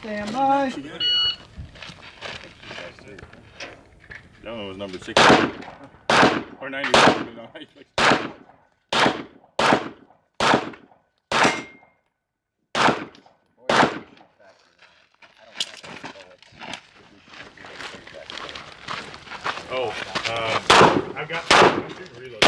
Stand by. That one was number 60 or 91. You know. Oh, I've got. I'm shooting reload.